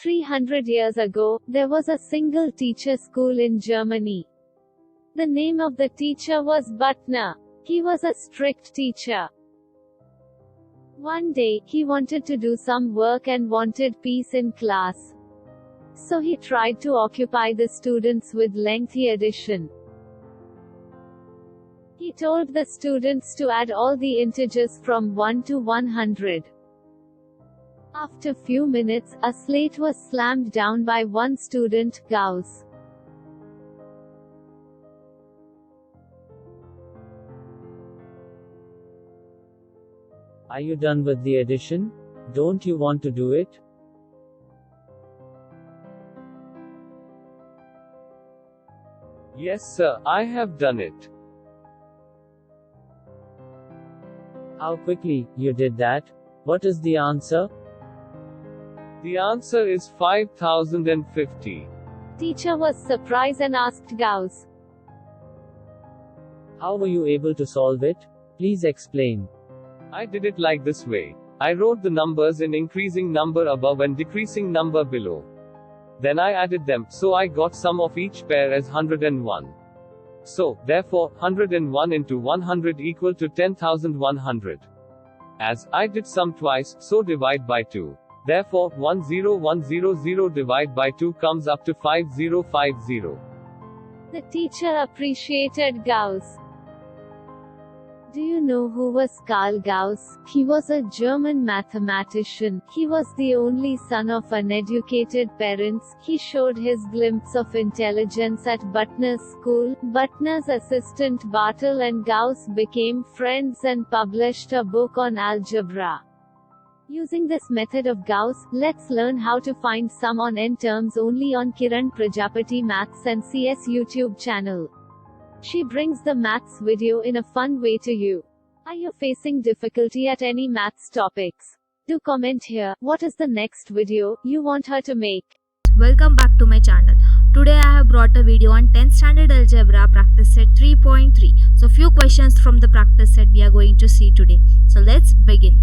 300 years ago, there was a single teacher school in Germany. The name of the teacher was Butner. He was a strict teacher. One day, he wanted to do some work and wanted peace in class. So he tried to occupy the students with lengthy addition. He told the students to add all the integers from 1 to 100. After few minutes, a slate was slammed down by one student, Gauss. Are you done with the addition? Don't you want to do it? Yes, sir, I have done it. How quickly you did that? What is the answer? The answer is 5050. Teacher was surprised and asked Gauss, How were you able to solve it? Please explain. I did it like this way. I wrote the numbers in increasing number above and decreasing number below. Then I added them, so I got sum of each pair as 101. So, therefore, 101 into 100 equal to 10,100. As I did sum twice, so divide by 2. Therefore, 10100 divide by 2 comes up to 5050. The teacher appreciated Gauss. Do you know who was Karl Gauss? He was a German mathematician. He was the only son of uneducated parents. He showed his glimpse of intelligence at Butner's school. Butner's assistant Bartel and Gauss became friends and published a book on algebra. Using this method of Gauss, let's learn how to find sum on n terms only on Kiran Prajapati Maths and CS YouTube channel. She brings the maths video in a fun way to you. Are you facing difficulty at any maths topics? Do comment here, what is the next video you want her to make? Welcome back to my channel. Today I have brought a video on 10th standard algebra practice set 3.3. So few questions from the practice set we are going to see today. So let's begin.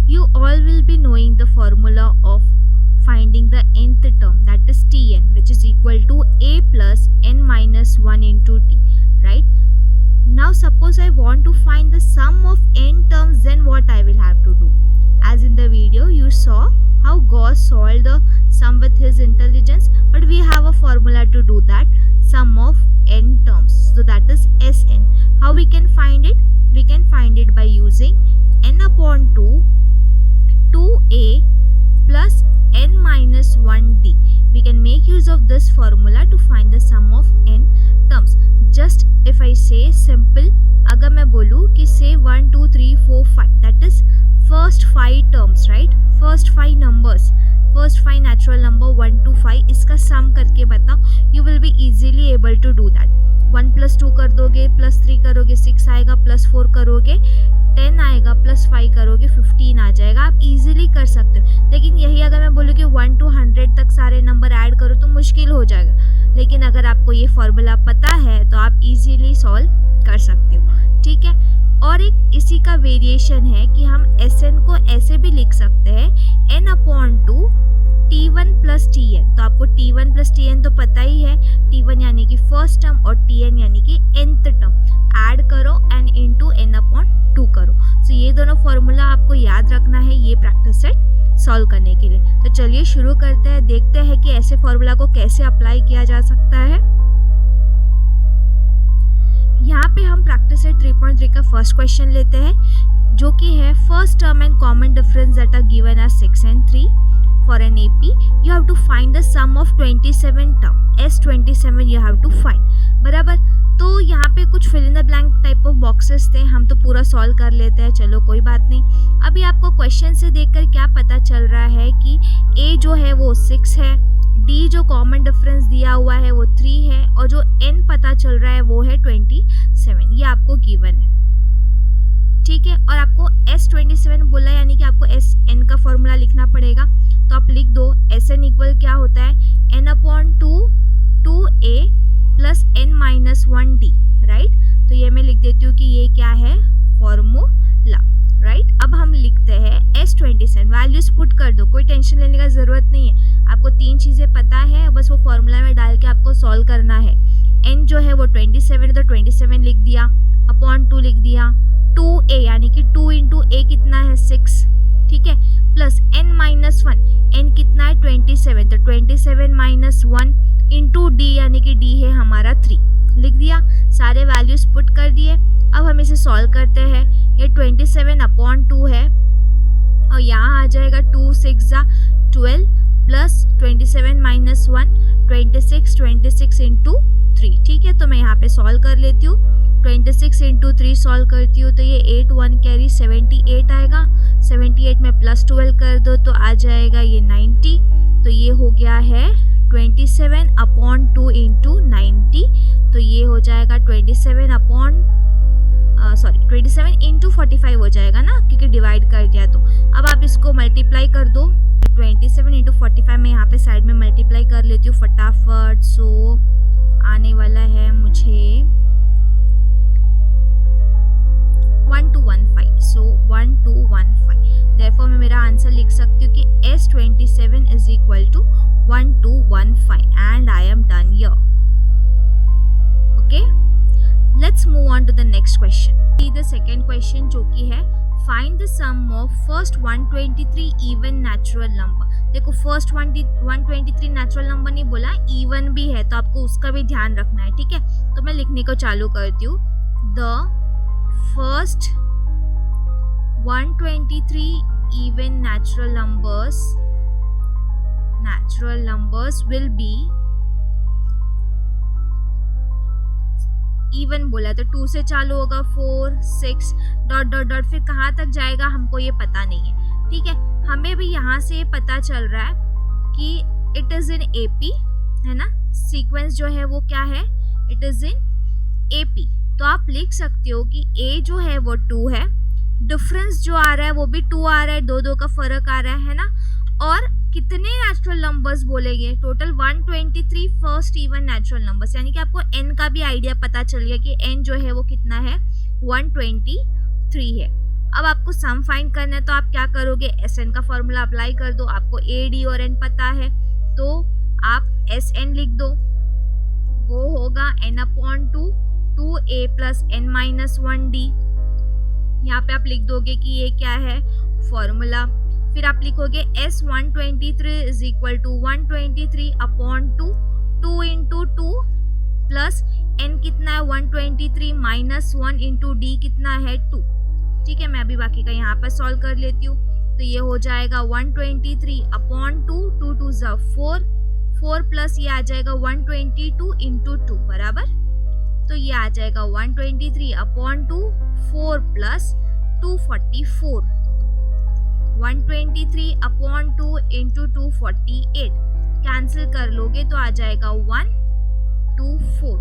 You all will be knowing the formula of finding the nth term, that is Tn, which is equal to a plus n minus 1 into t, right? Now suppose I want to find the sum of n terms, then what I will have to do? As in the video you saw how Gauss solved the sum with his intelligence, but we have a formula to do that, sum of n terms, so that is Sn. How we can find it? We can find it by using n upon 2 2a plus n minus 1d. We can make use of this formula to find the sum of n terms. Just if I say simple, अगर मैं बोलूँ कि say 1 2 3 4 5, that is first 5 terms, right? First 5 numbers, first 5 natural number 1 to 5, इसका sum करके बता. You will be easily able to do that. 1 plus 2 कर दोगे, plus 3 करोगे 6 आएगा, plus 4 करोगे 10 आएगा, plus 5 करोगे 15 आ जाएगा. आप easily कर सकते हो. लेकिन यही अगर मैं बोलूँ कि 1 to 100 तक सारे नंबर ऐड करो तो मुश्किल हो जाएगा. लेकिन अगर आपको ये फॉर्मूला पता है तो आप इजीली सॉल्व कर सकते हो. ठीक है. और एक इसी का वेरिएशन है कि हम Sn को ऐसे भी लिख सकते हैं n upon 2 T1 plus Tn. तो आपको T1 प्लस Tn तो पता ही है, T1 यानी कि फर्स्ट टर्म और Tn यानी कि nth टर्म. ऐड करो एंड इनटू n अपॉन 2 करो. सो ये दोनों फॉर्मूला आपको याद रखना है ये प्रैक्टिस सेट सॉल्व करने के लिए. तो चलिए शुरू करते हैं, देखते हैं कि ऐसे फॉर्मूला को कैसे अप्लाई किया जा सकता है. यहाँ पे हम प्रैक्टिस सेट 3.3 का फर्स्ट क्वेश्चन लेते हैं, जो कि है first term and common difference that are given as 6 and 3. For an AP, you have to find the sum of 27 term. S27 you have to find. बराबर. तो यहाँ पे कुछ fill in the blank type of boxes थे, हम तो पूरा solve कर लेते हैं. चलो कोई बात नहीं. अभी आपको क्वेश्चन से देखकर क्या पता चल रहा है कि A जो है वो 6 है, D जो कॉमन डिफरेंस दिया हुआ है वो 3 है, और जो N पता चल रहा है वो है 27. ये आपको गिवन है. ठीक है. और आपको S27 बोला यानी कि आपको Sn का फॉर्मूला लिखना पड़ेगा. तो आप लिख दो Sn इक्वल क्या होता है, n upon 2 2a plus n minus 1d, right. तो ये मैं लिख देती हूँ कि ये क्या है, फॉर्मूला, राइट. अब हम लिखते हैं S27, वैल्यूज पुट कर दो, कोई टेंशन टेंशन लेने का ज़रूरत नहीं है, आपको 3 चीज़ें पता है, बस वो फॉर्मूला में डाल के आपको सॉल्व करना है। n जो है वो 27 है तो 27 लिख दिया, अपॉन 2 लिख दिया, 2a यानी कि 2 इंटू a कितना है 6, ठीक है, प्लस n माइनस 1, n कितना है 27 तो 27 माइनस 1 इंटू d यानी कि d है हमारा 3, लिख दिया, सारे वैल्यूज पुट कर दिए। अब हम इसे सॉल्व करते हैं, ये 27 अपॉन 2 है और यहाँ आ जाएगा 2 6 12 प्लस 27 माइनस 1 26 इंटू 3, ठीक है। तो मैं यहाँ पे सॉल्व कर लेती हूँ, 26 इंटू 3 सॉल्व करती हूँ तो ये 8 1 कैरी 78 आएगा, 78 में प्लस 12 कर दो तो आ जाएगा ये 90, तो ये हो गया है 27 अपॉन 2 इंटू 90, तो ये हो जाएगा 27 इंटू 45 हो जाएगा ना, क्योंकि डिवाइड कर दिया। तो अब आप इसको मल्टीप्लाई कर दो, 27 इंटू 45 मैं यहाँ पे साइड में मल्टीप्लाई कर लेती हूँ फटाफट। सो आने वाला है मुझे 1215, सो 1215, देयरफॉर मैं मेरा आंसर लिख सकती हूँ कि S27 is equal to 1215 and I am done here. Okay, let's move on to the next question. The second question जो कि है find the sum of first 123 even natural number. देखो फर्स्ट 123 नेचुरल नंबर नहीं बोला, even भी है, तो आपको उसका भी ध्यान रखना है, ठीक है। तो मैं लिखने को चालू करती हूँ, the first 123 even natural numbers will be even बोला तो 2 से चालू होगा, 4 6 डॉट डॉट डॉट, फिर कहाँ तक जाएगा हमको ये पता नहीं है, ठीक है। हमें भी यहाँ से पता चल रहा है कि इट इज इन AP, है ना, सीक्वेंस जो है वो क्या है, इट इज इन AP। तो आप लिख सकते हो कि A जो है वो 2 है, डिफरेंस जो आ रहा है वो भी 2 आ रहा है, 2 का फर्क आ रहा है ना, और कितने नेचुरल नंबर्स बोलेंगे, total 123 first even natural numbers, यानी कि आपको n का भी आइडिया पता चल गया कि n जो है वो कितना है 123 है। अब आपको सम फाइंड करना है, तो आप क्या करोगे, Sn का फॉर्मूला अप्लाई कर दो, आपको A D और n पता है तो आप Sn लिख दो, वो होगा n upon 2a plus n minus 1d। यहाँ पे आप लिख दोगे कि ये क्या है फॉर्मूला, फिर आप लिखोगे S123 is equal to 123 upon 2 into 2 plus n कितना है 123 माइनस 1 इंटू d कितना है 2, ठीक है। मैं अभी बाकी का यहाँ पर सॉल्व कर लेती हूँ, तो ये हो जाएगा 123 अपॉन 2 2 ज़ा 4 प्लस ये आ जाएगा 122 इंटू 2 बराबर, तो ये आ जाएगा 123 upon 2 4 plus 244, 123 upon 2 into 248, cancel कर लोगे तो आ जाएगा 124,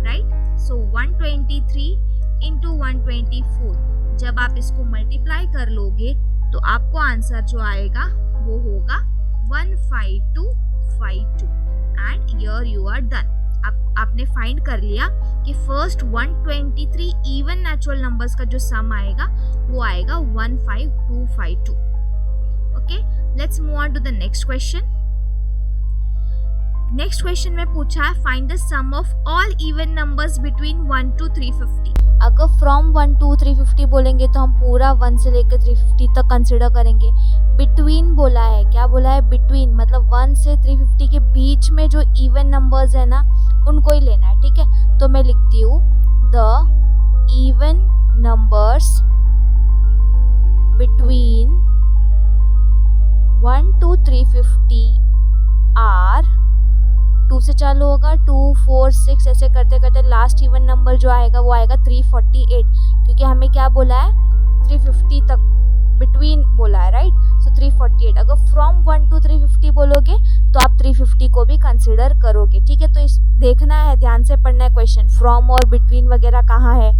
राइट। सो 123 इंटू 124, जब आप इसको मल्टीप्लाई कर लोगे तो आपको आंसर जो आएगा वो होगा 15252 and here you are done. आपने फाइंड कर लिया कि फर्स्ट 123 इवन नेचुरल नंबर्स का जो सम आएगा वो आएगा 15252। Okay, let's move on to the next question. Next question में पूछा है find the sum of all even numbers between 1 to 350। अगर फ्रॉम 1 to 350 बोलेंगे तो हम पूरा 1 से लेकर 350 तक कंसिडर करेंगे। बिटवीन बोला है, क्या बोला है, बिटवीन, मतलब 1 से 350 के बीच में जो इवन नंबर्स है ना उनको ही लेना है, ठीक है। तो मैं लिखती हूँ the even numbers between 1 to 350 are, 2 से चालू होगा, 2 4 6 ऐसे करते करते लास्ट इवन नंबर जो आएगा वो आएगा 348, क्योंकि हमें क्या बोला है 350 तक बिटवीन बोला है, राइट। सो 348, अगर फ्रॉम 1 to 350 बोलोगे तो आप 350 को भी कंसिडर करोगे, ठीक है। तो इस देखना है, ध्यान से पढ़ना है क्वेश्चन, फ्रॉम और बिटवीन वगैरह कहाँ है,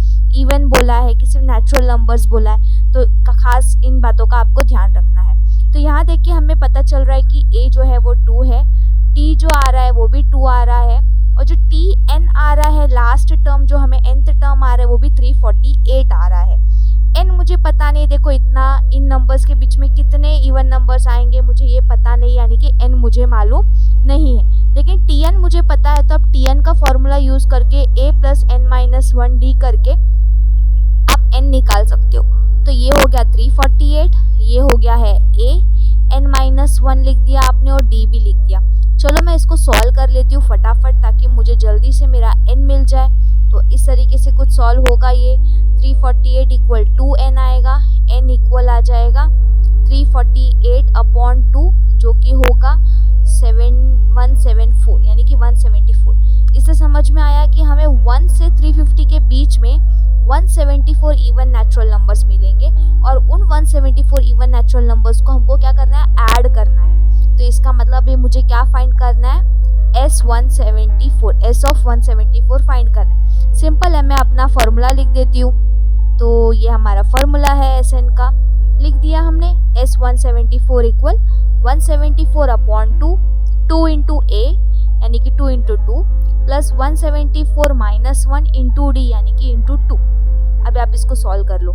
इवन बोला है कि सिर्फ नेचुरल नंबर्स बोला है, तो खास इन बातों का आपको ध्यान रखना है। तो यहाँ देखिए हमें पता चल रहा है कि a जो है वो 2 है, t जो आ रहा है वो भी 2 आ रहा है, और जो tn आ रहा है लास्ट टर्म जो हमें nth टर्म आ रहा है वो भी 348 आ रहा है। n मुझे पता नहीं, देखो इतना इन नंबर्स के बीच में कितने इवन नंबर्स आएंगे मुझे ये मुझे मालूम नहीं है, लेकिन Tn मुझे पता है। तो अब Tn का फॉर्मूला यूज करके a प्लस n-1d करके आप n निकाल सकते हो। तो ये हो गया 348, ये हो गया है a, n-1 लिख दिया आपने और d भी लिख दिया। चलो मैं इसको सॉल्व कर लेती हूँ फटाफट, ताकि मुझे जल्दी से मेरा n मिल जाए। तो इस तरीके से कुछ सॉल्व होगा। ये 348 इक्वल 2n आएगा, n इक्वल आ जाएगा 348/2 जो कि होगा 174, यानी कि 174। इससे समझ में आया कि हमें 1 से 350 के बीच में 174 इवन नेचुरल नंबर्स मिलेंगे, और उन 174 इवन नेचुरल नंबर्स को हमको क्या करना है, ऐड करना है। तो इसका मतलब ये मुझे क्या फाइंड करना है, S ऑफ 174 फाइंड करना है। सिंपल है, मैं अपना फॉर्मूला लिख देती हूँ। तो ये हमारा फॉर्मूला है Sn का, लिख दिया हमने। S174 इक्वल 174/2, 2 इंटू a यानी कि 2 into 2 plus 174 minus 1 into d यानी कि इंटू 2। अभी आप इसको सॉल्व कर लो।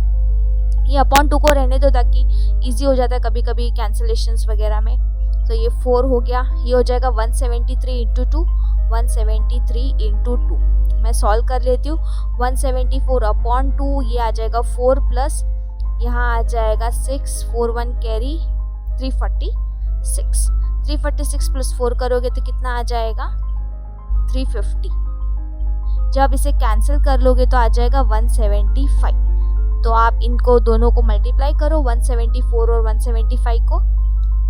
ये अपॉन 2 को रहने दो ताकि इजी हो जाता है कभी कभी कैंसलेशंस वगैरह में। तो ये 4 हो गया, ये हो जाएगा 173 इंटू 2, 173 इंटू 2। मैं सॉल्व कर लेती हूँ। 174/2 ये आ जाएगा 4 प्लस यहाँ आ जाएगा 6, 4 1 कैरी 346। 346 प्लस 4 करोगे तो कितना आ जाएगा, 350। जब इसे कैंसिल कर लोगे तो आ जाएगा 175। तो आप इनको दोनों को मल्टीप्लाई करो, 174 और 175 को।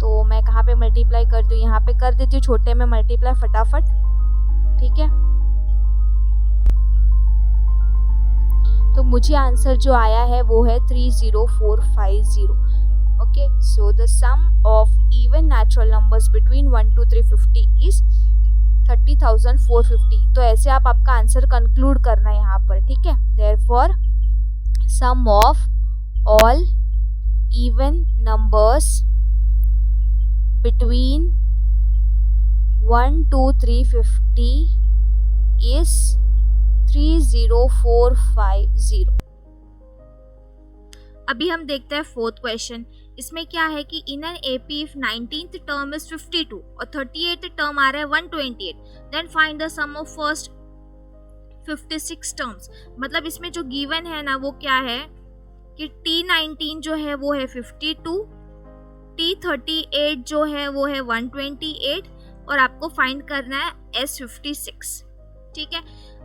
तो मैं कहाँ पे मल्टीप्लाई करती हूँ, यहाँ पे कर देती हूँ छोटे में मल्टीप्लाई फटाफट, ठीक है। तो मुझे आंसर जो आया है वो है 30450। Okay, so the sum of even natural numbers between 1 to 350 is 30,450। तो ऐसे आप आपका आंसर कंक्लूड करना है यहाँ पर, ठीक है। Therefore sum of all even numbers between 1 to 350 is 30450। अभी हम देखते हैं फोर्थ क्वेश्चन। इसमें क्या है कि in an AP if 19th term is 52 और 38th टर्म आ रहा है 128, then find the sum of first 56 terms. मतलब इसमें जो गिवन है ना वो क्या है कि T19 जो है वो है 52, T38 जो है वो है 128 और आपको फाइंड करना है S56, ठीक है।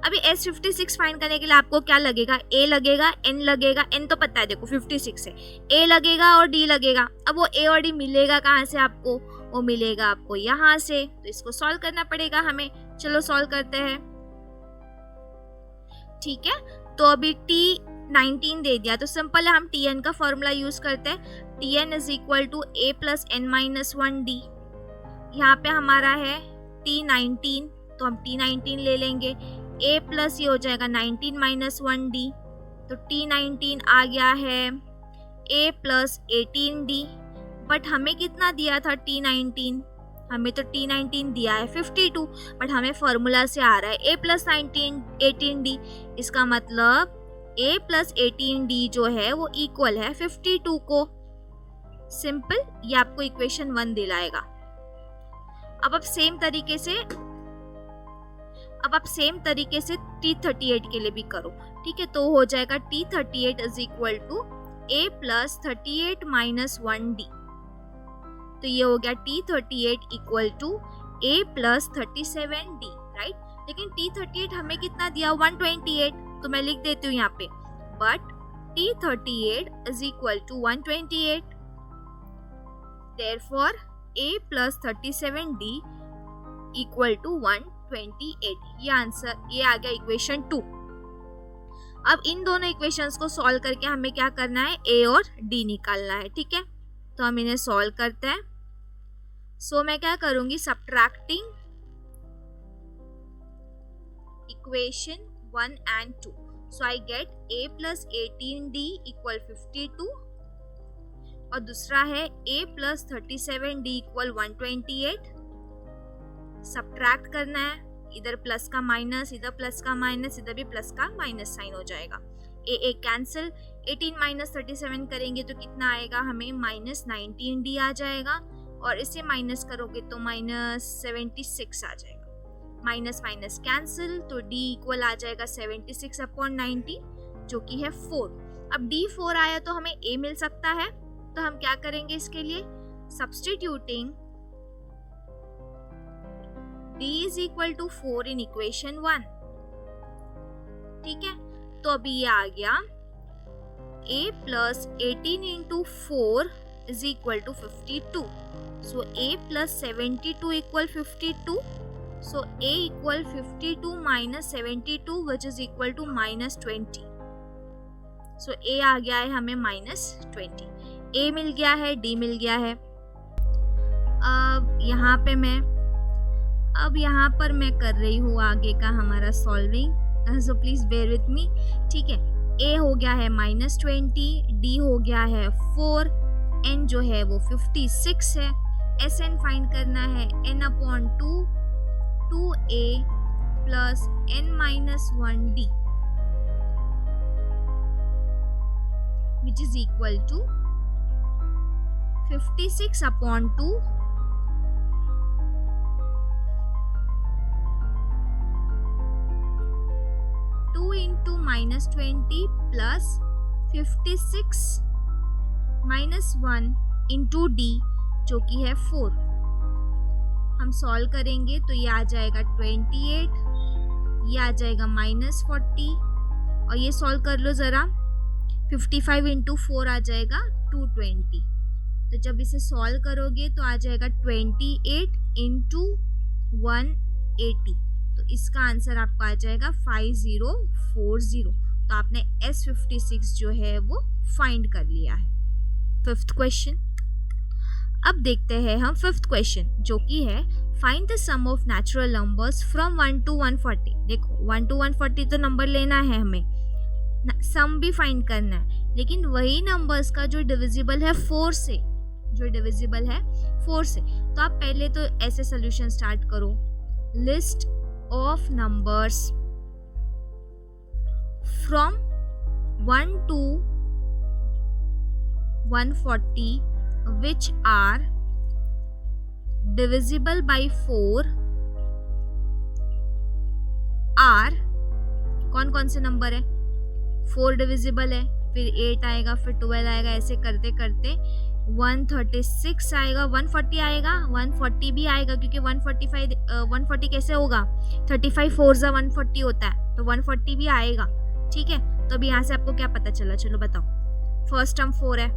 अभी S56 फाइंड करने के लिए आपको क्या लगेगा, A लगेगा, N लगेगा। N तो पता है, देखो 56 है। A लगेगा और D लगेगा। अब वो A और D मिलेगा कहाँ से आपको, वो मिलेगा आपको यहाँ से। तो इसको सॉल्व करना पड़ेगा हमें। चलो सॉल्व करते हैं, ठीक है। तो अभी T19 दे दिया, तो सिंपल है, हम Tn का फॉर्मूला यूज करते हैं। Tn is equal to a plus n-1d। यहाँ पे हमारा है T19, तो हम T19 ले लेंगे। a प्लस ये हो जाएगा 19 माइनस 1d, तो T19 आ गया है a प्लस 18d। बट हमें कितना दिया था T19, हमें तो T19 दिया है 52, बट हमें फॉर्मूला से आ रहा है a प्लस 18d। इसका मतलब a प्लस 18d जो है वो इक्वल है 52 को। सिंपल, ये आपको इक्वेशन 1 दिलाएगा। अब आप सेम तरीके से T38 के लिए भी करो, ठीक है। तो हो जाएगा T38 is equal to a plus 38 minus 1d। तो ये हो गया T38 equal to a plus 37d, right. लेकिन T38 हमें कितना दिया, 128, तो मैं लिख देती हूँ यहाँ पे, but T38 is equal to 128। Therefore, a plus 37d equal to 128। ये आंसर, ये आ गया इक्वेशन 2। अब इन दोनों इक्वेशंस को सॉल्व करके हमें क्या करना है, a और d निकालना है, ठीक है। तो हम इन्हें सॉल्व करते हैं। सो मैं क्या करूंगी, subtracting equation 1 and 2। So I get a plus 18d equal 52 और दूसरा है a plus 37d equal 128। Subtract करना है, इधर प्लस का माइनस, इधर प्लस का माइनस, इधर भी प्लस का माइनस साइन हो जाएगा। a कैंसिल, 18 माइनस 37 करेंगे तो कितना आएगा, हमें माइनस 19d आ जाएगा। और इसे माइनस करोगे तो -76 आ जाएगा। माइनस माइनस कैंसिल, तो d इक्वल आ जाएगा 76/90 जो कि है 4। अब d 4 आया तो हमें a मिल सकता है, तो हम क्या करेंगे इसके लिए, substituting d is equal to 4 in equation 1। ठीक है, तो अभी ये आ गया a plus 18 into 4 is equal to 52। So a plus 72 equal 52। So a equal 52 minus 72 which is equal to -20। So a आ गया है हमें -20। a मिल गया है, d मिल गया है। अब यहाँ पर मैं कर रही हूँ आगे का हमारा solving, so please bear with me. ठीक है, a हो गया है -20, d हो गया है 4, n जो है वो 56 है, Sn फाइंड करना है n/2 2a plus n-1d which is equal to 56/2 2 into -20 plus 56 minus 1 into d जो कि है 4। हम सॉल्व करेंगे तो ये आ जाएगा 28, ये आ जाएगा -40, और ये सॉल्व कर लो ज़रा, 55 इंटू 4 आ जाएगा 220। तो जब इसे सॉल्व करोगे तो आ जाएगा 28 इंटू 180, तो इसका आंसर आपका आ जाएगा 5040। तो आपने S56 जो है वो फाइंड कर लिया है। 5th question. अब देखते हैं हम 5th क्वेश्चन, जो कि है find the sum of natural numbers from 1 to 140। देखो 1 to 140 तो नंबर लेना है हमें, सम भी फाइंड करना है, लेकिन वही नंबर्स का जो डिविजिबल है 4 से, तो आप पहले तो ऐसे सोल्यूशन स्टार्ट करो। List of numbers from 1 to 140 which are divisible by 4 are, कौन कौन से नंबर है, 4 डिविजिबल है, फिर 8 आएगा, फिर 12 आएगा, ऐसे करते करते 136 आएगा, 140 आएगा, 140 भी आएगा, क्योंकि 140 कैसे होगा, 35 4 जा 140 होता है, तो 140 भी आएगा। ठीक है, तो अभी यहाँ से आपको क्या पता चला, चलो बताओ। फर्स्ट टर्म 4 है,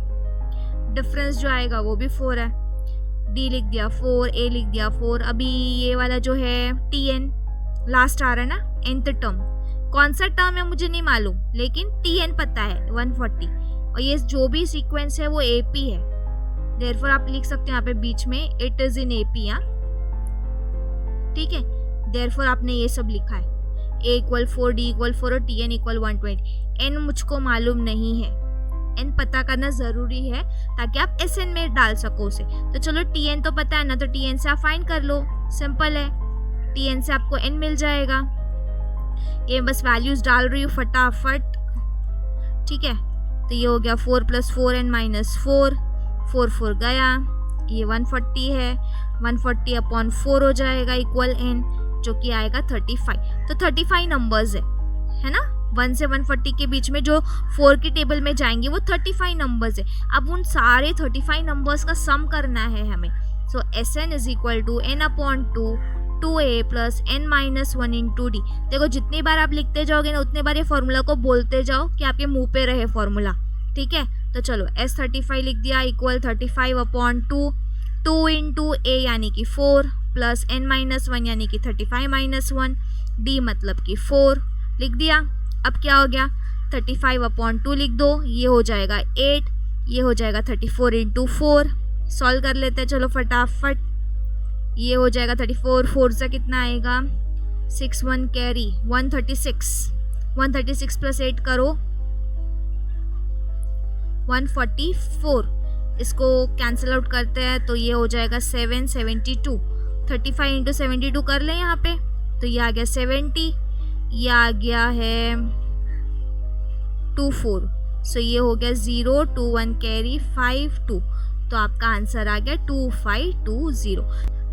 डिफरेंस जो आएगा वो भी 4 है, d लिख दिया 4, a लिख दिया 4। अभी ये वाला जो है tn लास्ट आ रहा है ना, nth टर्म, कौन सा टर्म है मुझे नहीं मालूम, लेकिन tn पता है 140, और ये जो भी सीक्वेंस है वो ap है, देयरफॉर आप लिख सकते हैं यहाँ पे बीच में इट इज इन ap। हाँ ठीक है, देयरफॉर आपने ये सब लिखा है, a इक्वल 4, d इक्वल 4 और tn इक्वल 120। n मुझको मालूम नहीं है, n पता करना जरूरी है ताकि आप Sn में डाल सको उसे। तो चलो tn तो पता है ना, तो tn से आप फाइंड कर लो, सिंपल है, tn से आपको n मिल जाएगा। ये बस वैल्यूज डाल रही हूँ फटाफट। ठीक है, तो ये हो गया 4 + 4n - 4, 4 4 गया, ये 140 है, 140/4 हो जाएगा इक्वल n, जो कि आएगा 35। तो 35 नंबर्स है ना, 1 से 140 के बीच में जो 4 की टेबल में जाएंगे वो 35 नंबर्स है। अब उन सारे 35 नंबर्स का सम करना है हमें। So Sn is equal to n/2 2a plus n-1 into d। देखो जितनी बार आप लिखते जाओगे ना, उतने बार ये फॉर्मूला को बोलते जाओ कि आपके मुंह पे रहे फॉर्मूला। ठीक है, तो चलो S35 लिख दिया इक्वल 35/2, 2 इंटू a यानी कि 4 प्लस n-1 यानी कि 35 - 1, d मतलब कि 4 लिख दिया। अब क्या हो गया, 35/2 लिख दो, ये हो जाएगा 8, ये हो जाएगा 34 इंटू 4। सॉल्व कर लेते हैं चलो फटाफट, ये हो जाएगा 34, 4 से कितना आएगा 6 1 कैरी 136, 136 प्लस 8 करो 144, इसको कैंसिल आउट करते हैं तो ये हो जाएगा 7 72, 35 इंटू 72 कर लें यहाँ पे, तो ये आ गया 70, ये आ गया है 24। सो ये हो गया 0 2 1 कैरी 5 2, तो आपका आंसर आ गया 2520।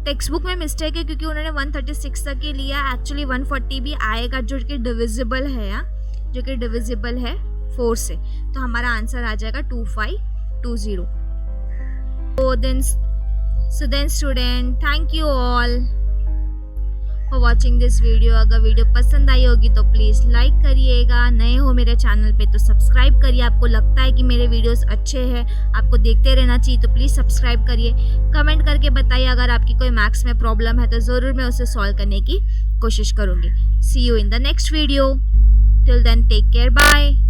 टेक्स्ट बुक में मिस्टेक है क्योंकि उन्होंने 136 तक ही लिया, एक्चुअली 140 भी आएगा जो कि डिविजिबल है, जो कि डिविजिबल है 4 से, तो हमारा आंसर आ जाएगा 2520। So then student, thank you all for watching this video। अगर वीडियो पसंद आई होगी तो प्लीज़ लाइक करिएगा, नए हो मेरे चैनल पे तो सब्सक्राइब करिए, आपको लगता है कि मेरे वीडियोस अच्छे हैं, आपको देखते रहना चाहिए तो प्लीज़ सब्सक्राइब करिए। कमेंट करके बताइए अगर आपकी कोई मैथ्स में प्रॉब्लम है तो ज़रूर मैं उसे सॉल्व करने की कोशिश करूँगी। See you in the next video, till then take care, bye.